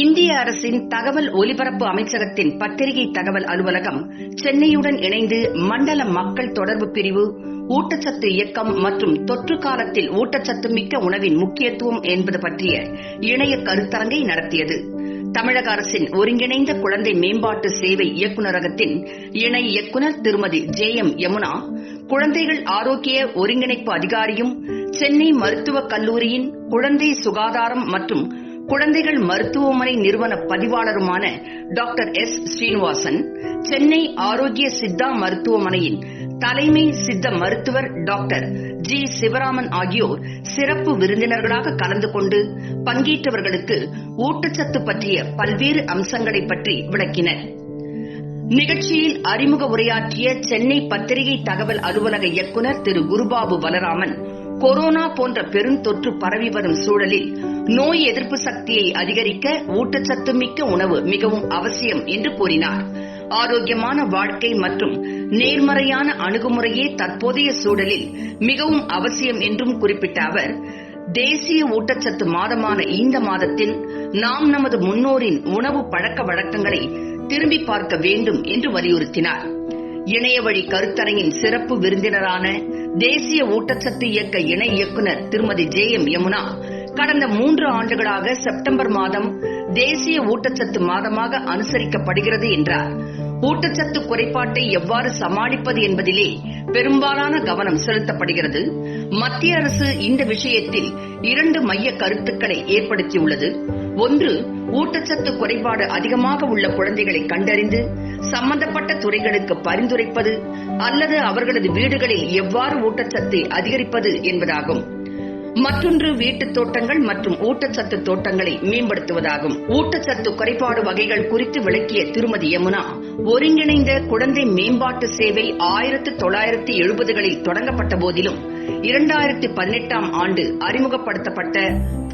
இந்திய அரசின் தகவல் ஒலிபரப்பு அமைச்சகத்தின் பத்திரிகை தகவல் அலுவலகம் சென்னையுடன் இணைந்து மண்டல மக்கள் தொடர்பு பிரிவு, ஊட்டச்சத்து இயக்கம் மற்றும் தொற்று காலத்தில் ஊட்டச்சத்து மிக்க உணவின் முக்கியத்துவம் என்பது பற்றிய இணைய கருத்தரங்கை நடத்தியது. தமிழக அரசின் ஒருங்கிணைந்த குழந்தை மேம்பாட்டு சேவை இயக்குநரகத்தின் இணை இயக்குநர் திருமதி JM யமுனா, குழந்தைகள் ஆரோக்கிய ஒருங்கிணைப்பு அதிகாரியும் சென்னை மருத்துவக் கல்லூரியின் குழந்தை சுகாதாரம் மற்றும் குழந்தைகள் மருத்துவமனை நிறுவன பதிவாளருமான டாக்டர் S. ஸ்ரீனிவாசன், சென்னை ஆரோக்கிய சித்தா மருத்துவமனையின் தலைமை சித்த மருத்துவர் டாக்டர் G. சிவராமன் ஆகியோர் சிறப்பு விருந்தினர்களாக கலந்து கொண்டு பங்கேற்றவர்களுக்கு ஊட்டச்சத்து பற்றிய பல்வேறு அம்சங்களை பற்றி விளக்கினர். நிகழ்ச்சியில் அறிமுக உரையாற்றிய சென்னை பத்திரிகை தகவல் அலுவலக இயக்குநர் திரு குருபாபு பலராமன், கொரோனா போன்ற பெருந்தொற்று பரவி வரும் சூழலில் நோய் எதிர்ப்பு சக்தியை அதிகரிக்க ஊட்டச்சத்து மிக்க உணவு மிகவும் அவசியம் என்று கூறினார். ஆரோக்கியமான வாழ்க்கை மற்றும் நேர்மறையான அணுகுமுறையே தற்போதைய சூழலில் மிகவும் அவசியம் என்றும் குறிப்பிட்ட அவர், தேசிய ஊட்டச்சத்து மாதமான இந்த மாதத்தில் நாம் நமது முன்னோரின் உணவு பழக்க வழக்கங்களை திரும்பி பார்க்க வேண்டும் என்று வலியுறுத்தினார். இணைய வழி கருத்தரங்கின் சிறப்பு விருந்தினரான தேசிய ஊட்டச்சத்து இயக்க இணை இயக்குநர் திருமதி JM யமுனா, கடந்த 3 ஆண்டுகளாக செப்டம்பர் மாதம் தேசிய ஊட்டச்சத்து மாதமாக அனுசரிக்கப்படுகிறது என்றார். ஊட்டச்சத்து குறைபாட்டை எவ்வாறு சமாளிப்பது என்பதிலே பெரும்பாலான கவனம் செலுத்தப்படுகிறது. மத்திய அரசு இந்த விஷயத்தில் 2 மைய கருத்துக்களை ஏற்படுத்தியுள்ளது. ஒன்று, ஊட்டச்சத்து குறைபாடு அதிகமாக உள்ள குழந்தைகளை கண்டறிந்து சம்பந்தப்பட்ட துறைகளுக்கு பரிந்துரைப்பது அல்லது அவர்களது வீடுகளில் எவ்வாறு ஊட்டச்சத்தை அதிகரிப்பது என்பதாகும். மற்றொன்று, வீட்டுத் தோட்டங்கள் மற்றும் ஊட்டச்சத்து தோட்டங்களை மேம்படுத்துவதாகும். ஊட்டச்சத்து குறைபாடு வகைகள் குறித்து விளக்கிய திருமதி யமுனா, ஒருங்கிணைந்த குழந்தை மேம்பாட்டு சேவை 1970களில் தொடங்கப்பட்ட போதிலும் 2018ஆம் ஆண்டு அறிமுகப்படுத்தப்பட்ட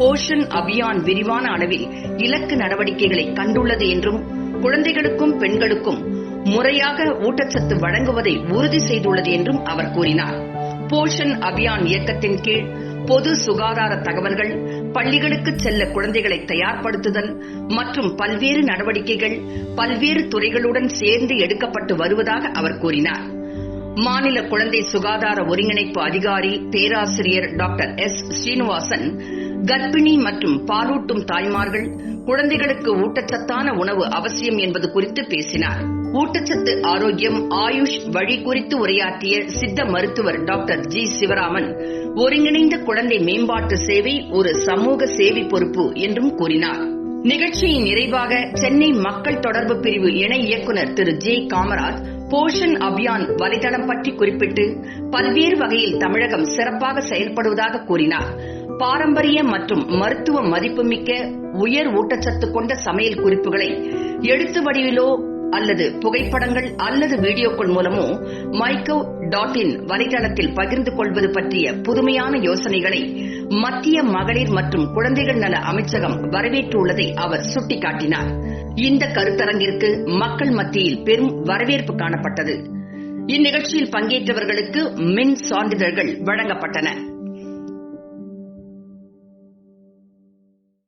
போஷன் அபியான் விரிவான அளவில் இலக்கு நடவடிக்கைகளை கண்டுள்ளது என்றும், குழந்தைகளுக்கும் பெண்களுக்கும் முறையாக ஊட்டச்சத்து வழங்குவதை உறுதி செய்துள்ளது என்றும் அவர் கூறினார். போஷன் அபியான் இயக்கத்தின் கீழ் பொது சுகாதார தகவல்கள், பள்ளிகளுக்கு செல்ல குழந்தைகளை தயார்படுத்துதல் மற்றும் பல்வேறு நடவடிக்கைகள் பல்வேறு துறைகளுடன் சேர்ந்து எடுக்கப்பட்டு வருவதாக அவர் கூறினார். மாநில குழந்தை சுகாதார ஒருங்கிணைப்பு அதிகாரி பேராசிரியர் டாக்டர் S. ஸ்ரீனிவாசன், கர்ப்பிணி மற்றும் பாலூட்டும் தாய்மார்கள், குழந்தைகளுக்கு ஊட்டச்சத்தான உணவு அவசியம் என்பது குறித்து பேசினார். ஊட்டச்சத்து ஆரோக்கியம் ஆயுஷ் வழி குறித்து உரையாற்றிய சித்த மருத்துவர் டாக்டர் G. சிவராமன், ஒருங்கிணைந்த குழந்தை மேம்பாட்டு சேவை ஒரு சமூக சேவை பொறுப்பு என்றும் கூறினார். நிகழ்ச்சியின் நிறைவாக சென்னை மக்கள் தொடர்பு பிரிவு இணை இயக்குநர் திரு J. காமராஜ், போஷன் அபியான் வலைதளம் பற்றி குறிப்பிட்டு பல்வேறு வகையில் தமிழகம் சிறப்பாக செயல்படுவதாக கூறினார். பாரம்பரிய மற்றும் மருத்துவ மதிப்புமிக்க உயர் ஊட்டச்சத்து கொண்ட சமையல் குறிப்புகளை எழுத்து வடிவிலோ அல்லது புகைப்படங்கள் அல்லது வீடியோக்கள் மூலமோ myco.in வலைதளத்தில் பகிர்ந்து கொள்வது பற்றிய புதுமையான யோசனைகளை மத்திய மகளிர் மற்றும் குழந்தைகள் நல அமைச்சகம் வரவேற்றுள்ளதை அவர் சுட்டிக்காட்டினார். இந்த கருத்தரங்கிற்கு மக்கள் மத்தியில் பெரும் வரவேற்பு காணப்பட்டது. இந்நிகழ்ச்சியில் பங்கேற்றவர்களுக்கு மின் சான்றிதழ்கள் வழங்கப்பட்டன.